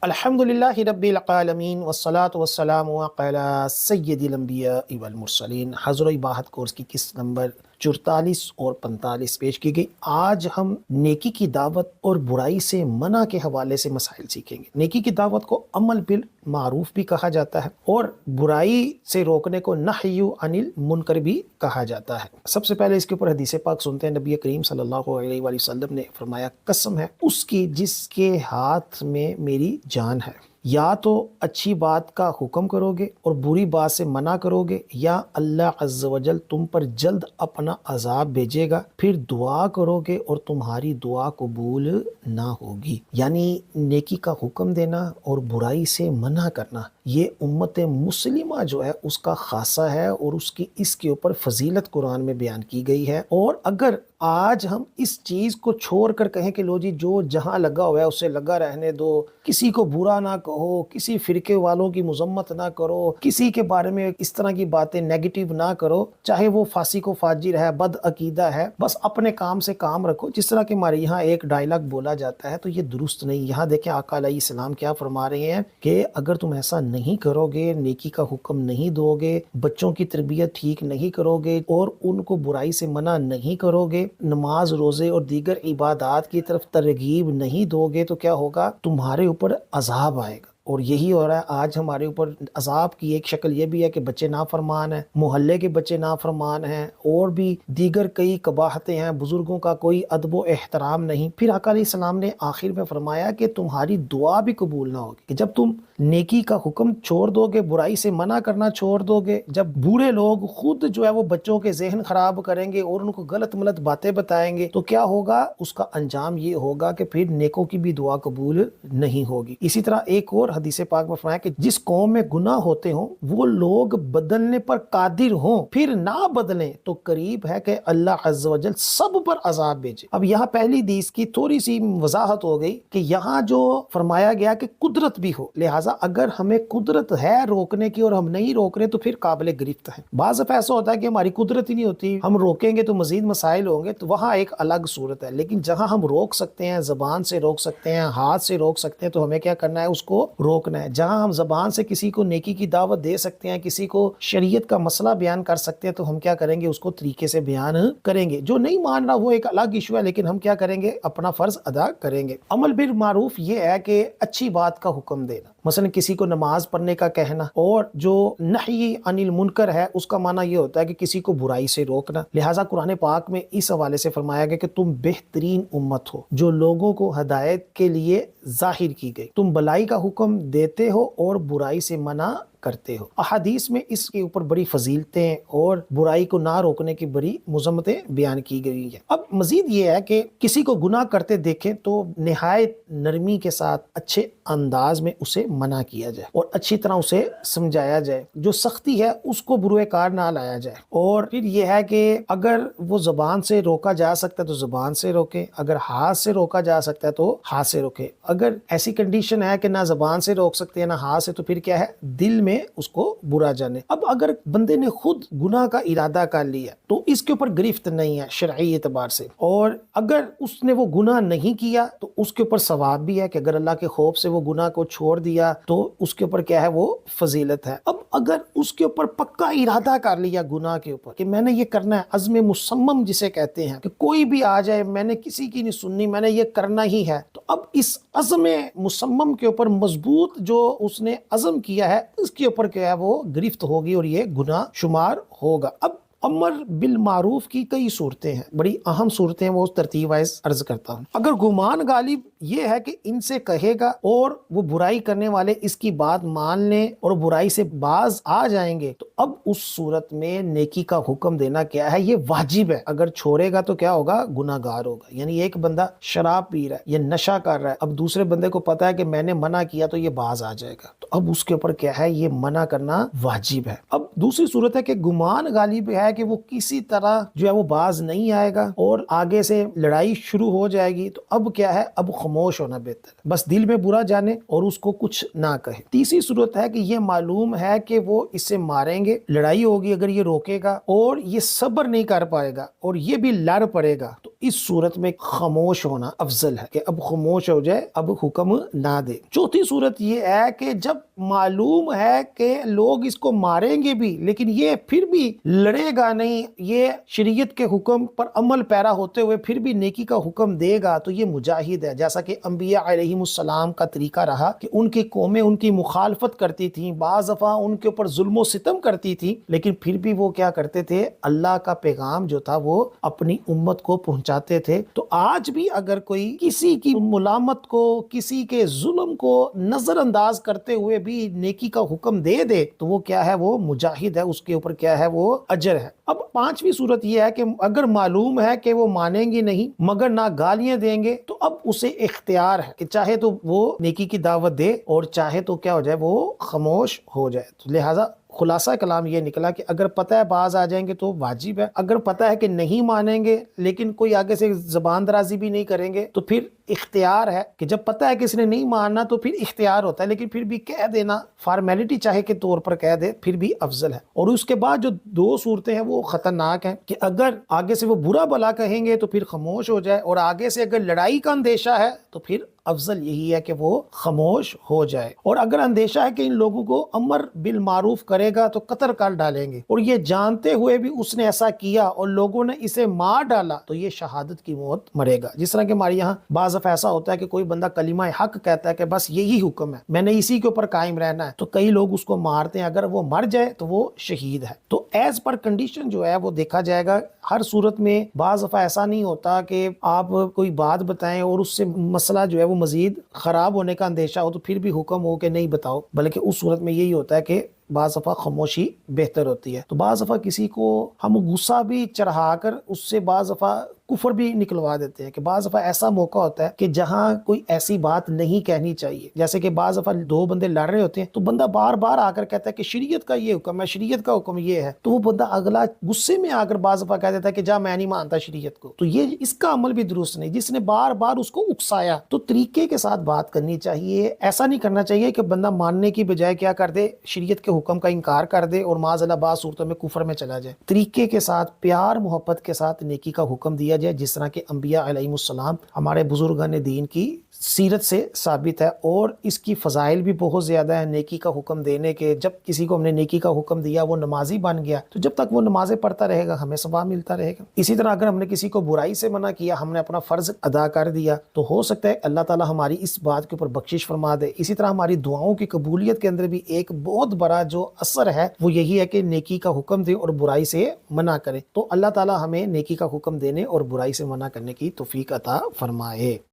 الحمدللہ رب العالمین والصلاة والسلام علی سید الانبیاء والمرسلین۔ حضر باہت کورس کی قسط نمبر 44 اور 45 پیش کی گئی۔ آج ہم نیکی کی دعوت اور برائی سے منع کے حوالے سے مسائل سیکھیں گے۔ نیکی کی دعوت کو عمل بالمعروف بھی کہا جاتا ہے اور برائی سے روکنے کو نہی عن المنکر بھی کہا جاتا ہے۔ سب سے پہلے اس کے اوپر حدیث پاک سنتے ہیں۔ نبی کریم صلی اللہ علیہ وآلہ وسلم نے فرمایا، قسم ہے اس کی جس کے ہاتھ میں میری جان ہے، یا تو اچھی بات کا حکم کرو گے اور بری بات سے منع کرو گے، یا اللہ عز و جل تم پر جلد اپنا عذاب بھیجے گا، پھر دعا کرو گے اور تمہاری دعا قبول نہ ہوگی۔ یعنی نیکی کا حکم دینا اور برائی سے منع کرنا یہ امت مسلمہ جو ہے اس کا خاصہ ہے، اور اس کے اوپر فضیلت قرآن میں بیان کی گئی ہے۔ اور اگر آج ہم اس چیز کو چھوڑ کر کہیں کہ لو جی جو جہاں لگا ہوا ہے اسے لگا رہنے دو، کسی کو برا نہ کہو، کسی فرقے والوں کی مذمت نہ کرو، کسی کے بارے میں اس طرح کی باتیں نیگیٹو نہ کرو، چاہے وہ فاسق و فاجر ہے، بد عقیدہ ہے، بس اپنے کام سے کام رکھو، جس طرح کہ ہمارے یہاں ایک ڈائلاگ بولا جاتا ہے، تو یہ درست نہیں۔ یہاں دیکھیں آقا علیہ السلام کیا فرما رہے ہیں کہ اگر تم ایسا نہیں کرو گے، نیکی کا حکم نہیں دو گے، بچوں کی تربیت ٹھیک نہیں کرو گے اور ان کو برائی سے منع نہیں کرو گے، نماز روزے اور دیگر عبادات کی طرف ترغیب نہیں دو گے، تو کیا ہوگا؟ تمہارے اوپر عذاب آئے گا۔ اور یہی ہو رہا ہے آج ہمارے اوپر۔ عذاب کی ایک شکل یہ بھی ہے کہ بچے نافرمان ہیں، محلے کے بچے نافرمان ہیں، اور بھی دیگر کئی قباحتیں ہیں، بزرگوں کا کوئی ادب و احترام نہیں۔ پھر آقا علیہ السلام نے آخر میں فرمایا کہ تمہاری دعا بھی قبول نہ ہوگی، کہ جب تم نیکی کا حکم چھوڑ دو گے، برائی سے منع کرنا چھوڑ دو گے، جب بوڑھے لوگ خود جو ہے وہ بچوں کے ذہن خراب کریں گے اور ان کو غلط ملت باتیں بتائیں گے، تو کیا ہوگا؟ اس کا انجام یہ ہوگا کہ پھر نیکوں کی بھی دعا قبول نہیں ہوگی۔ اسی طرح ایک اور حدیث پاک میں فرمایا کہ جس قوم میں گناہ ہوتے ہوں وہ لوگ بدلنے پر قادر ہوں، پھر نہ بدلیں تو قریب ہے کہ اللہ عز و جل سب پر عذاب بھیجے۔ اب یہاں پہلی حدیث کی تھوڑی سی وضاحت ہو گئی کہ یہاں جو فرمایا گیا کہ قدرت بھی ہو، لہٰذا اگر ہمیں قدرت ہے روکنے کی اور ہم نہیں روک رہے تو پھر قابل گرفت ہے۔ بعض دفعہ ایسا ہوتا ہے کہ ہماری قدرت ہی نہیں ہوتی، ہم روکیں گے تو مزید مسائل ہوں گے، تو وہاں ایک الگ صورت ہے۔ لیکن جہاں ہم روک سکتے ہیں، زبان سے روک سکتے ہیں، ہاتھ سے روک سکتے ہیں، تو ہمیں کیا کرنا ہے؟ اس کو روکنا ہے۔ جہاں ہم زبان سے کسی کو نیکی کی دعوت دے سکتے ہیں، کسی کو شریعت کا مسئلہ بیان کر سکتے ہیں، تو ہم کیا کریں گے؟ اس کو طریقے سے بیان کریں گے۔ جو نہیں مان رہا وہ ایک الگ ایشو ہے، لیکن ہم کیا کریں گے؟ اپنا فرض ادا کریں گے۔ عمل بالمعروف یہ ہے کہ اچھی بات کا حکم دینا، مثلا کسی کو نماز پڑھنے کا کہنا، اور جو نہی عن المنکر ہے اس کا معنی یہ ہوتا ہے کہ کسی کو برائی سے روکنا۔ لہٰذا قرآن پاک میں اس حوالے سے فرمایا گیا کہ تم بہترین امت ہو جو لوگوں کو ہدایت کے لیے ظاہر کی گئی، تم بھلائی کا حکم دیتے ہو اور برائی سے منع کرتے ہو۔ احادیث میں اس کے اوپر بڑی فضیلتیں اور برائی کو نہ روکنے کی بڑی مذمتیں بیان کی گئی ہیں۔ اب مزید یہ ہے کہ کسی کو گناہ کرتے دیکھیں تو نہایت نرمی کے ساتھ اچھے انداز میں اسے منع کیا جائے اور اچھی طرح اسے سمجھایا جائے، جو سختی ہے اس کو بروئے کار نہ لایا جائے۔ اور پھر یہ ہے کہ اگر وہ زبان سے روکا جا سکتا ہے تو زبان سے روکے، اگر ہاتھ سے روکا جا سکتا ہے تو ہاتھ سے روکے۔ اگر ایسی کنڈیشن ہے کہ نہ زبان سے روک سکتے ہیں نہ ہاتھ سے، تو پھر کیا ہے؟ دل میں اس کو برا جانے۔ اب اگر بندے نے خود گناہ کا ارادہ کر لیا تو اس کے اوپر گرفت نہیں ہے شرعی اعتبار سے، اور اگر اس نے وہ گناہ نہیں کیا تو اس کے اوپر ثواب بھی ہے کہ اگر اللہ کے خوف سے وہ گناہ کو چھوڑ دیا تو اس کے اوپر کیا ہے؟ وہ فضیلت ہے۔ اب اگر اس کے اوپر پکا ارادہ کر لیا گناہ کے اوپر کہ میں نے یہ کرنا ہے، عزم مصمم جسے کہتے ہیں، کہ کوئی بھی آ جائے میں نے کسی کی نہیں سننی، میں نے یہ کرنا ہی ہے، تو اب اس عزم مصمم کے اوپر مضبوط جو اس نے عزم کیا ہے اس کے اوپر کیا ہے؟ وہ گرفت ہوگی اور یہ گناہ شمار ہوگا۔ اب امر بالمعروف کی کئی صورتیں ہیں، بڑی اہم صورتیں، وہ ترتیب وائز عرض کرتا ہوں۔ اگر گمان غالب یہ ہے کہ ان سے کہے گا اور وہ برائی کرنے والے اس کی بات مان لیں اور برائی سے باز آ جائیں گے، تو اب اس صورت میں نیکی کا حکم دینا کیا ہے؟ یہ واجب ہے۔ اگر چھوڑے گا تو کیا ہوگا؟ گناہ گار ہوگا۔ یعنی ایک بندہ شراب پی رہا ہے یا نشہ کر رہا ہے، اب دوسرے بندے کو پتا ہے کہ میں نے منع کیا تو یہ باز آ جائے گا، تو اب اس کے اوپر کیا ہے؟ یہ منع کرنا واجب ہے۔ اب دوسری صورت ہے کہ گمان غالب ہے کہ وہ کسی طرح جو ہے وہ باز نہیں آئے گا اور آگے سے لڑائی شروع ہو جائے گی، تو اب کیا ہے، اب خاموش ہونا بہتر ہے، بس دل میں برا جانے اور اس کو کچھ نہ کہے۔ تیسری صورت ہے کہ یہ معلوم ہے کہ وہ اسے ماریں گے، لڑائی ہوگی، اگر یہ روکے گا اور یہ صبر نہیں کر پائے گا اور یہ بھی لڑ پڑے گا، تو اس صورت میں خاموش ہونا افضل ہے کہ اب خاموش ہو جائے، اب حکم نہ دے۔ چوتھی صورت یہ ہے کہ جب معلوم ہے کہ لوگ اس کو ماریں گے بھی لیکن یہ پھر بھی لڑے گا نہیں، یہ شریعت کے حکم پر عمل پیرا ہوتے ہوئے پھر بھی نیکی کا حکم دے گا، تو یہ مجاہد ہے۔ جیسا کہ انبیاء علیہم السلام کا طریقہ رہا کہ ان کی قومیں ان کی مخالفت کرتی تھیں، بعض دفعہ ان کے اوپر ظلم و ستم کرتی تھی، لیکن پھر بھی وہ کیا کرتے تھے، اللہ کا پیغام جو تھا وہ اپنی امت کو پہنچاتے تھے۔ تو آج بھی اگر کوئی کسی کی ملامت کو، کسی کے ظلم کو نظر انداز کرتے ہوئے بھی نیکی کا حکم دے دے، تو وہ کیا ہے، وہ مجاہد ہے، اس کے اوپر کیا ہے، وہ اجر ہے۔ اب پانچویں صورت یہ ہے کہ اگر معلوم ہے کہ وہ مانیں گے نہیں مگر نہ گالیاں دیں گے، تو اب اسے اختیار ہے کہ چاہے تو وہ نیکی کی دعوت دے اور چاہے تو کیا ہو جائے، وہ خاموش ہو جائے۔ تو لہٰذا خلاصہ کلام یہ نکلا کہ اگر پتہ ہے باز آ جائیں گے تو واجب ہے، اگر پتہ ہے کہ نہیں مانیں گے لیکن کوئی آگے سے زبان درازی بھی نہیں کریں گے تو پھر اختیار ہے کہ جب پتہ ہے کہ اس نے نہیں ماننا تو پھر اختیار ہوتا ہے، لیکن پھر بھی کہہ دینا، فارمیلٹی چاہے کے طور پر کہہ دے، پھر بھی افضل ہے۔ اور اس کے بعد جو دو صورتیں ہیں وہ خطرناک ہیں کہ اگر آگے سے وہ برا بھلا کہیں گے تو پھر خاموش ہو جائے، اور آگے سے اگر لڑائی کا اندیشہ ہے تو پھر افضل یہی ہے کہ وہ خاموش ہو جائے، اور اگر اندیشہ ہے کہ ان لوگوں کو امر بالمعروف کرے گا تو قتل کر ڈالیں گے اور یہ جانتے ہوئے بھی اس نے ایسا کیا اور لوگوں نے اسے مار ڈالا، تو یہ شہادت کی موت مرے گا۔ جس طرح کہ ہمارے یہاں بعض دفعہ ایسا ہوتا ہے کہ کوئی بندہ کلمہ حق کہتا ہے کہ بس یہی حکم ہے، میں نے اسی کے اوپر قائم رہنا ہے، تو کئی لوگ اس کو مارتے ہیں، اگر وہ مر جائے تو وہ شہید ہے۔ تو ایز پر کنڈیشن جو ہے وہ دیکھا جائے گا۔ ہر صورت میں بعض دفعہ ایسا نہیں ہوتا کہ آپ کوئی بات بتائیں اور اس سے مسئلہ جو ہے وہ مزید خراب ہونے کا اندیشہ ہو تو پھر بھی حکم ہو کہ نہیں بتاؤ، بلکہ اس صورت میں یہی ہوتا ہے کہ بعض دفعہ خاموشی بہتر ہوتی ہے۔ تو بعض دفعہ کسی کو ہم غصہ بھی چڑھا کر اس سے بعض دفعہ کفر بھی نکلوا دیتے ہیں، کہ بعض دفعہ ایسا موقع ہوتا ہے کہ جہاں کوئی ایسی بات نہیں کہنی چاہیے، جیسے کہ بعض دفعہ دو بندے لڑ رہے ہوتے ہیں تو بندہ بار بار آ کر کہتا ہے کہ شریعت کا یہ حکم ہے، شریعت کا حکم یہ ہے، تو وہ بندہ اگلا غصے میں آ کر بعض دفعہ کہہ دیتا ہے کہ جا میں نہیں مانتا شریعت کو، تو یہ اس کا عمل بھی درست نہیں۔ جس نے بار بار اس کو اکسایا تو طریقے کے ساتھ بات کرنی چاہیے، ایسا نہیں کرنا چاہیے کہ بندہ ماننے کی بجائے کیا کر دے، شریعت کے حکم کا انکار کر دے اور معاذ اللہ بعض صورتوں میں کفر میں چلا جائے۔ طریقے کے ساتھ، پیار محبت کے ساتھ نیکی کا حکم دیا جائے، جس طرح کہ انبیاء علیہم السلام ہمارے بزرگان دین کی سیرت سے ثابت ہے، اور اس کی فضائل بھی بہت زیادہ ہیں نیکی کا حکم دینے کے۔ جب کسی کو ہم نے نیکی کا حکم دیا وہ نمازی بن گیا تو جب تک وہ نمازیں پڑھتا رہے گا ہمیں ثواب ملتا رہے گا۔ اسی طرح اگر ہم نے کسی کو برائی سے منع کیا، ہم نے اپنا فرض ادا کر دیا، تو ہو سکتا ہے اللہ تعالی ہماری اس بات کے اوپر بخشش فرما دے۔ اسی طرح ہماری دعاؤں کی قبولیت کے اندر بھی ایک بہت بڑا جو اثر ہے وہ یہی ہے کہ نیکی کا حکم دے اور برائی سے منع کرے۔ تو اللہ تعالی ہمیں نیکی کا حکم دینے اور برائی سے منع کرنے کی توفیق عطا فرمائے۔